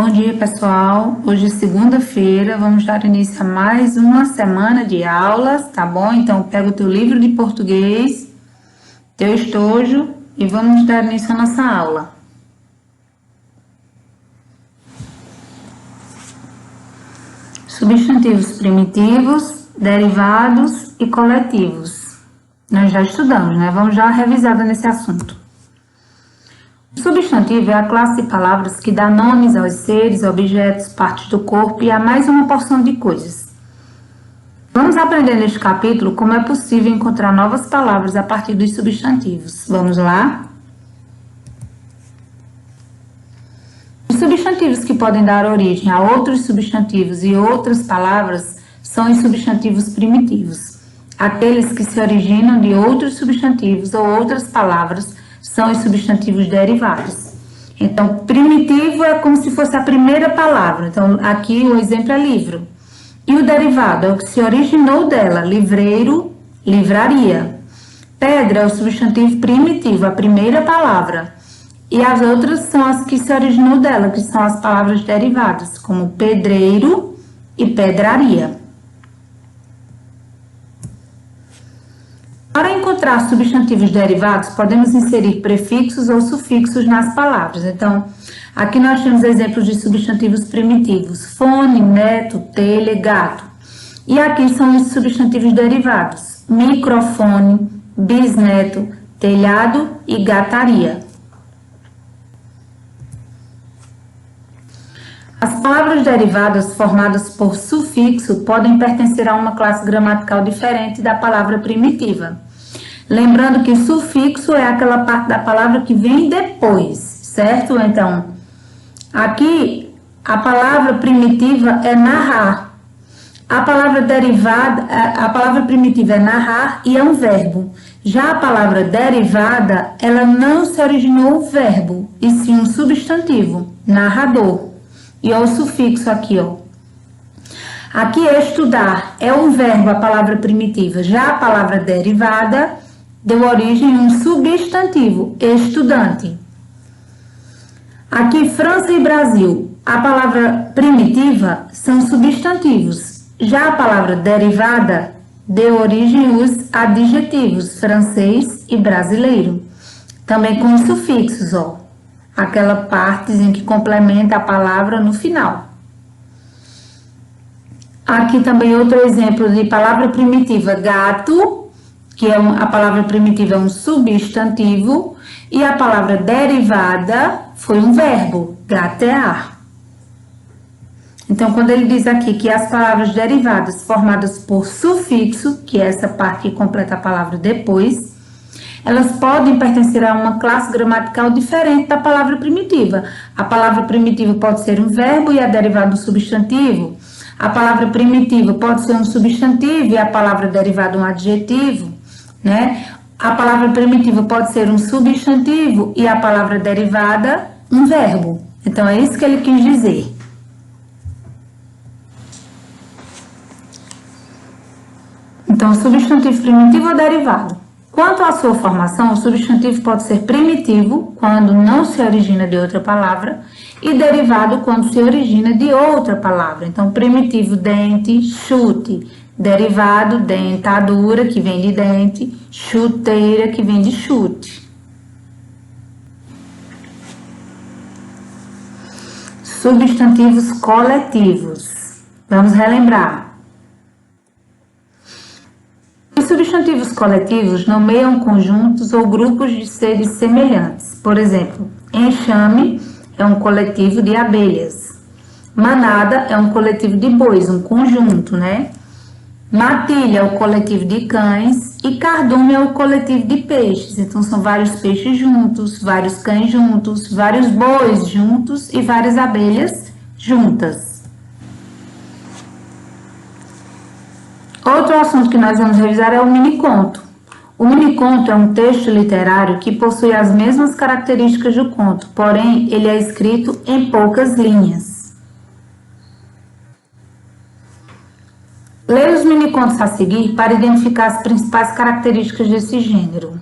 Bom dia, pessoal. Hoje é segunda-feira, vamos dar início a mais uma semana de aulas, tá bom? Então, pega o teu livro de português, teu estojo e vamos dar início à nossa aula. Substantivos primitivos, derivados e coletivos. Nós já estudamos, né? Vamos dar uma revisada nesse assunto. O substantivo é a classe de palavras que dá nomes aos seres, objetos, partes do corpo e a mais uma porção de coisas. Vamos aprender neste capítulo como é possível encontrar novas palavras a partir dos substantivos. Vamos lá? Os substantivos que podem dar origem a outros substantivos e outras palavras são os substantivos primitivos. Aqueles que se originam de outros substantivos ou outras palavras são os substantivos derivados. Então, primitivo é como se fosse a primeira palavra. Então, aqui o exemplo é livro. E o derivado é o que se originou dela, livreiro, livraria. Pedra é o substantivo primitivo, a primeira palavra. E as outras são as que se originou dela, que são as palavras derivadas, como pedreiro e pedraria. Para encontrar substantivos derivados, podemos inserir prefixos ou sufixos nas palavras. Então, aqui nós temos exemplos de substantivos primitivos: fone, neto, telha, gato. E aqui são os substantivos derivados: microfone, bisneto, telhado e gataria. As palavras derivadas formadas por sufixo podem pertencer a uma classe gramatical diferente da palavra primitiva. Lembrando que sufixo é aquela parte da palavra que vem depois, certo? Então, aqui a palavra primitiva é narrar. A palavra derivada, a palavra primitiva é narrar e é um verbo. Já a palavra derivada, ela não se originou o verbo, e sim um substantivo, narrador. E olha o sufixo aqui, ó. Aqui estudar é um verbo, a palavra primitiva. Já a palavra derivada deu origem a um substantivo, estudante. Aqui, França e Brasil, a palavra primitiva são substantivos. Já a palavra derivada deu origem aos adjetivos, francês e brasileiro. Também com os sufixos, ó. Aquela partezinha que complementa a palavra no final. Aqui também outro exemplo de palavra primitiva, gato, que é a palavra primitiva é um substantivo, e a palavra derivada foi um verbo, gatear. Então, quando ele diz aqui que as palavras derivadas formadas por sufixo, que é essa parte que completa a palavra depois, elas podem pertencer a uma classe gramatical diferente da palavra primitiva. A palavra primitiva pode ser um verbo e a derivada do substantivo. A palavra primitiva pode ser um substantivo e a palavra derivada um adjetivo, né? A palavra primitiva pode ser um substantivo e a palavra derivada um verbo. Então, é isso que ele quis dizer. Então, substantivo primitivo ou derivado. Quanto à sua formação, o substantivo pode ser primitivo, quando não se origina de outra palavra, e derivado, quando se origina de outra palavra. Então, primitivo, dente, chute. Derivado, dentadura, que vem de dente. Chuteira, que vem de chute. Substantivos coletivos. Vamos relembrar. Os substantivos coletivos nomeiam conjuntos ou grupos de seres semelhantes. Por exemplo, enxame é um coletivo de abelhas. Manada é um coletivo de bois, um conjunto, né? Matilha é o coletivo de cães e cardume é o coletivo de peixes. Então, são vários peixes juntos, vários cães juntos, vários bois juntos e várias abelhas juntas. Outro assunto que nós vamos revisar é o miniconto. O miniconto é um texto literário que possui as mesmas características do conto, porém, ele é escrito em poucas linhas. Leia os minicontos a seguir para identificar as principais características desse gênero.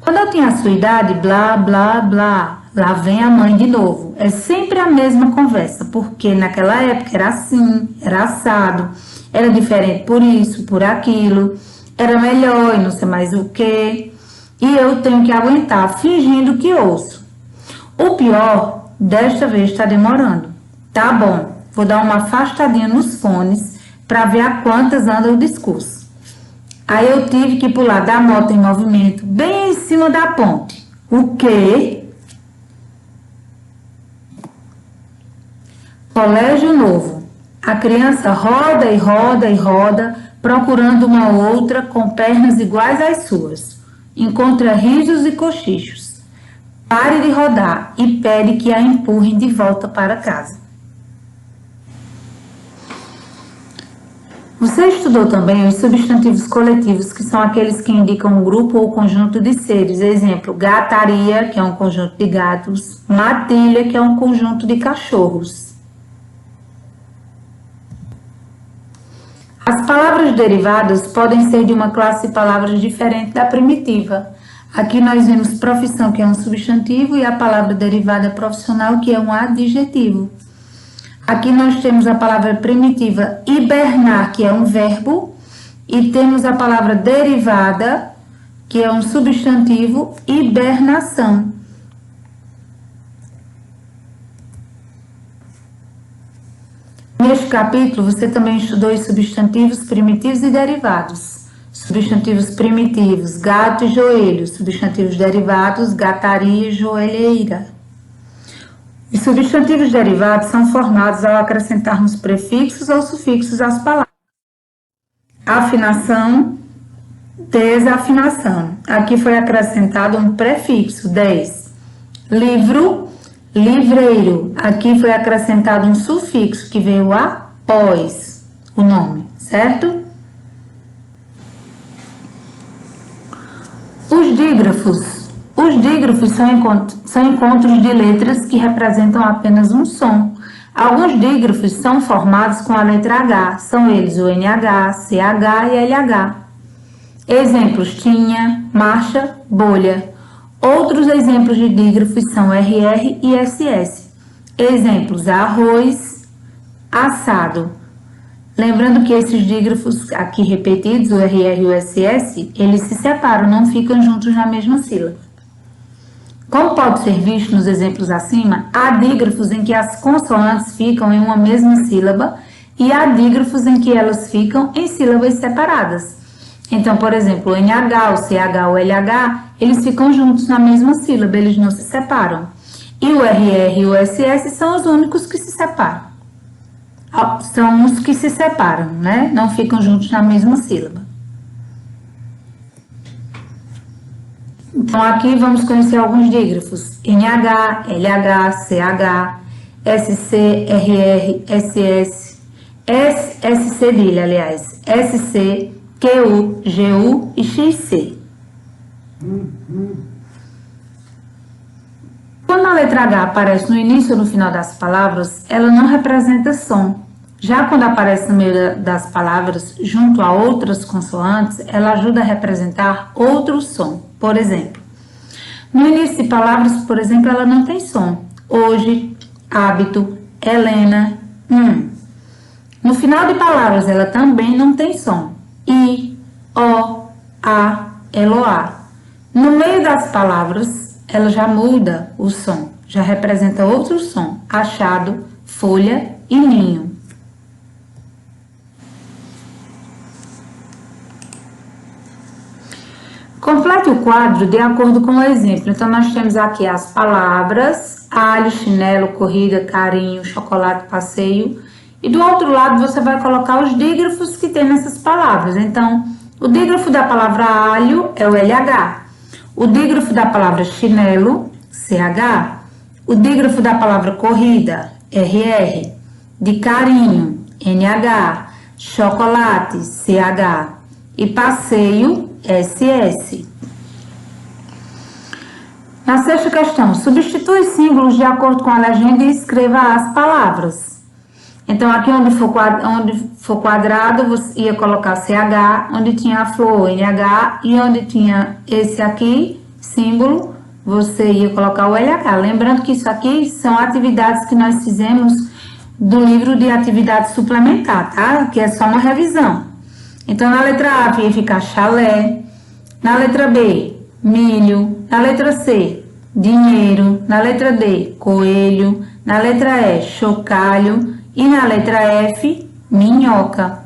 Quando eu tinha a sua idade, blá, blá, blá, lá vem a mãe de novo. É sempre a mesma conversa, porque naquela época era assim, era assado, era diferente por isso, por aquilo, era melhor e não sei mais o que. E eu tenho que aguentar, fingindo que ouço. O pior, desta vez está demorando. Tá bom, vou dar uma afastadinha nos fones para ver a quantas anda o discurso. Aí eu tive que pular da moto em movimento, bem em cima da ponte. O quê? Colégio novo. A criança roda e roda e roda, procurando uma outra com pernas iguais às suas. Encontra risos e cochichos. Pare de rodar e pede que a empurrem de volta para casa. Você estudou também os substantivos coletivos, que são aqueles que indicam um grupo ou conjunto de seres. Exemplo, gataria, que é um conjunto de gatos, matilha, que é um conjunto de cachorros. As palavras derivadas podem ser de uma classe de palavras diferente da primitiva. Aqui nós vemos profissão, que é um substantivo, e a palavra derivada profissional, que é um adjetivo. Aqui nós temos a palavra primitiva hibernar, que é um verbo, e temos a palavra derivada, que é um substantivo, hibernação. Neste capítulo, você também estudou os substantivos primitivos e derivados. Substantivos primitivos, gato e joelho. Substantivos derivados, gataria e joelheira. Os substantivos derivados são formados ao acrescentarmos prefixos ou sufixos às palavras. Afinação, desafinação. Aqui foi acrescentado um prefixo, 10. Livro, livreiro. Aqui foi acrescentado um sufixo que veio após o nome, certo? Os dígrafos. Os dígrafos são encontros de letras que representam apenas um som. Alguns dígrafos são formados com a letra H. São eles o NH, CH e LH. Exemplos: tinha, marcha, bolha. Outros exemplos de dígrafos são RR e SS. Exemplos: arroz, assado. Lembrando que esses dígrafos aqui repetidos, o RR e o SS, eles se separam, não ficam juntos na mesma sílaba. Como pode ser visto nos exemplos acima, há dígrafos em que as consoantes ficam em uma mesma sílaba e há dígrafos em que elas ficam em sílabas separadas. Então, por exemplo, o NH, o CH, o LH, eles ficam juntos na mesma sílaba, eles não se separam. E o RR e o SS são os únicos que se separam. São os que se separam, né? Não ficam juntos na mesma sílaba. Então, aqui vamos conhecer alguns dígrafos: NH, LH, CH, SC, RR, SS, S cedilha, aliás, SC, QU, GU e XC. Quando a letra H aparece no início ou no final das palavras, ela não representa som. Já quando aparece no meio das palavras, junto a outras consoantes, ela ajuda a representar outro som. Por exemplo, no início de palavras, por exemplo, ela não tem som. Hoje, hábito, Helena, No final de palavras, ela também não tem som. I, O, A, Eloá. No meio das palavras, ela já muda o som, já representa outro som: achado, folha e ninho. Complete o quadro de acordo com o exemplo. Então, nós temos aqui as palavras: alho, chinelo, corrida, carinho, chocolate, passeio. E do outro lado, você vai colocar os dígrafos que tem nessas palavras. Então, o dígrafo da palavra alho é o LH. O dígrafo da palavra chinelo, CH. O dígrafo da palavra corrida, RR. De carinho, NH. Chocolate, CH. E passeio, SS. Na sexta questão, substitui os símbolos de acordo com a legenda e escreva as palavras. Então, aqui onde for quadrado, você ia colocar CH, onde tinha a flor, NH, e onde tinha esse aqui, símbolo, você ia colocar o LH. Lembrando que isso aqui são atividades que nós fizemos do livro de atividade suplementar, tá? Que é só uma revisão. Então, na letra A ia ficar chalé, na letra B, milho, na letra C, dinheiro, na letra D, coelho, na letra E, chocalho e na letra F, minhoca.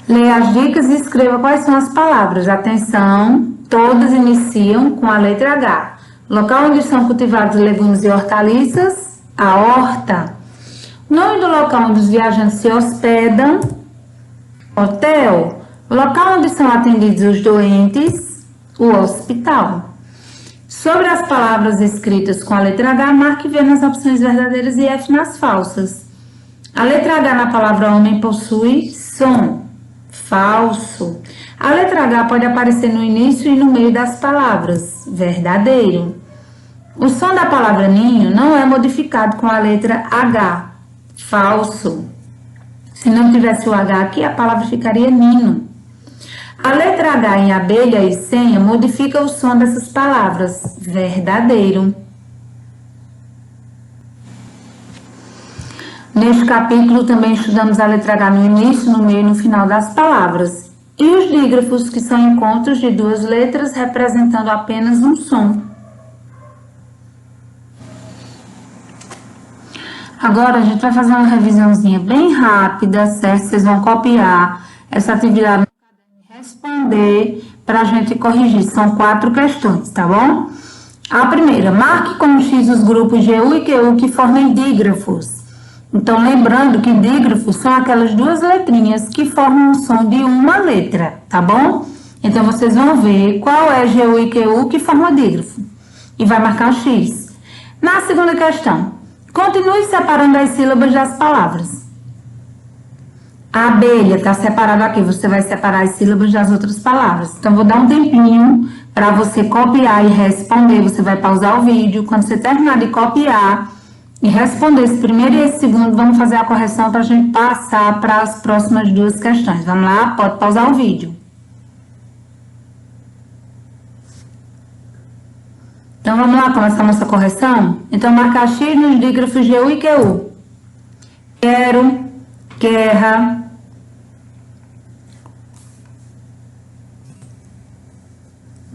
Leia as dicas e escreva quais são as palavras. Atenção, todas iniciam com a letra H. Local onde são cultivados legumes e hortaliças, a horta. Nome do local onde os viajantes se hospedam, hotel. Local onde são atendidos os doentes, o hospital. Sobre as palavras escritas com a letra H, marque V nas opções verdadeiras e F nas falsas. A letra H na palavra homem possui som, falso. A letra H pode aparecer no início e no meio das palavras, verdadeiro. O som da palavra ninho não é modificado com a letra H, falso. Se não tivesse o H aqui, a palavra ficaria nino. A letra H em abelha e senha modifica o som dessas palavras, verdadeiro. Neste capítulo também estudamos a letra H no início, no meio e no final das palavras. E os dígrafos, que são encontros de duas letras representando apenas um som. Agora a gente vai fazer uma revisãozinha bem rápida, certo? Vocês vão copiar essa atividade no caderno e responder para a gente corrigir. São 4 questões, tá bom? A primeira, marque com X os grupos GU e QU que formam dígrafos. Então, lembrando que dígrafos são aquelas duas letrinhas que formam o som de uma letra, tá bom? Então, vocês vão ver qual é GU e QU que formam dígrafo. E vai marcar o X. Na segunda questão, continue separando as sílabas das palavras. A abelha está separada aqui, você vai separar as sílabas das outras palavras. Então, vou dar um tempinho para você copiar e responder. Você vai pausar o vídeo. Quando você terminar de copiar e responder esse primeiro e esse segundo, vamos fazer a correção para a gente passar para as próximas 2 questões. Vamos lá? Pode pausar o vídeo. Então, vamos lá começar a nossa correção? Então, marcar X nos dígrafos GU e QU. Quero, guerra.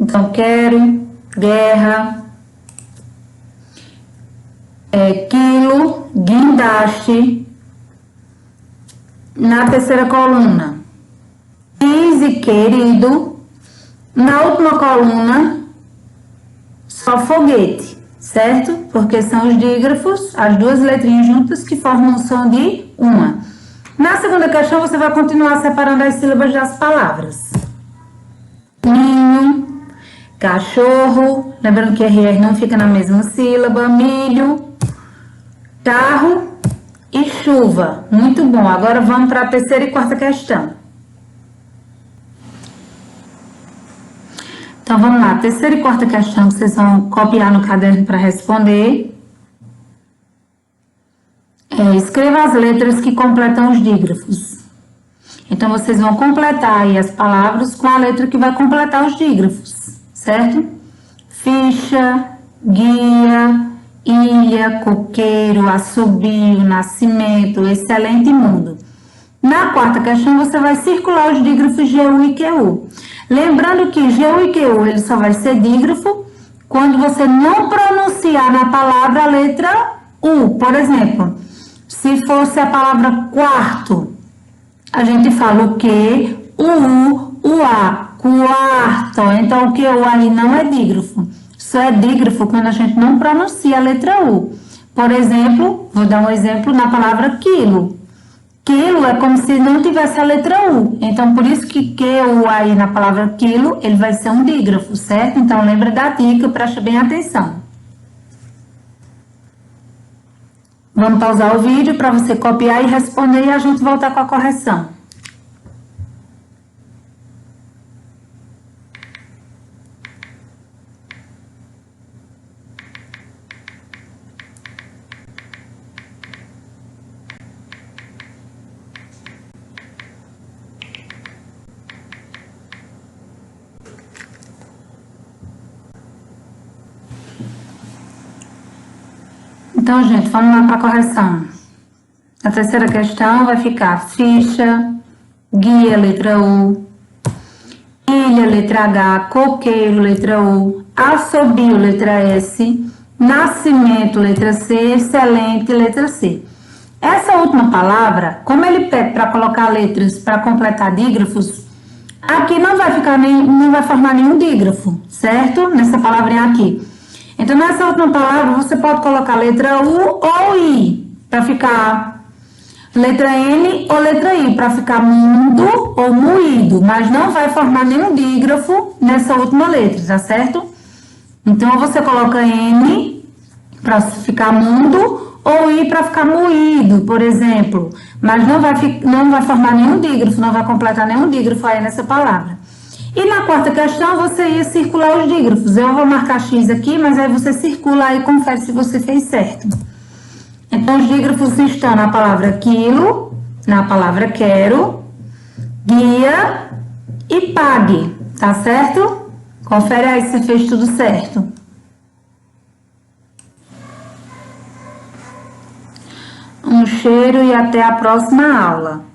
Então, quero, guerra. Quilo, guindaste. Na terceira coluna, quis e querido. Na última coluna, só foguete, certo? Porque são os dígrafos, as duas letrinhas juntas que formam o som de uma. Na segunda questão, você vai continuar separando as sílabas das palavras. Ninho, cachorro, lembrando que RR não fica na mesma sílaba, milho, carro e chuva. Muito bom. Agora vamos para a terceira e quarta questão. Então, vamos lá. Terceira e quarta questão, vocês vão copiar no caderno para responder. Escreva as letras que completam os dígrafos. Então, vocês vão completar aí as palavras com a letra que vai completar os dígrafos, certo? Ficha, guia, ilha, coqueiro, assobio, nascimento, excelente mundo. Na quarta questão, você vai circular os dígrafos GU e QU. Lembrando que GU e QU ele só vai ser dígrafo quando você não pronunciar na palavra a letra U. Por exemplo, se fosse a palavra quarto, a gente fala o Q, o U, o A, quarto. Então, o QU aí não é dígrafo. Só é dígrafo quando a gente não pronuncia a letra U. Por exemplo, vou dar um exemplo na palavra quilo. Quilo é como se não tivesse a letra U. Então, por isso que QU aí na palavra quilo, ele vai ser um dígrafo, certo? Então, lembra da dica, preste bem atenção. Vamos pausar o vídeo para você copiar e responder e a gente voltar com a correção. Então, gente, vamos lá para a correção. A terceira questão vai ficar ficha, guia, letra U, ilha, letra H, coqueiro, letra U, assobio, letra S, nascimento, letra C, excelente, letra C. Essa última palavra, como ele pede para colocar letras para completar dígrafos, aqui não vai formar nenhum dígrafo, certo? Nessa palavrinha aqui. Então, nessa última palavra, você pode colocar letra U ou I, para ficar letra N ou letra I, para ficar mundo ou moído, mas não vai formar nenhum dígrafo nessa última letra, tá certo? Então, você coloca N para ficar mundo ou I para ficar moído, por exemplo, mas não vai formar nenhum dígrafo, não vai completar nenhum dígrafo aí nessa palavra. E na quarta questão, você ia circular os dígrafos. Eu vou marcar X aqui, mas aí você circula aí e confere se você fez certo. Então, os dígrafos estão na palavra quilo, na palavra quero, guia e pague, tá certo? Confere aí se você fez tudo certo. Um cheiro e até a próxima aula.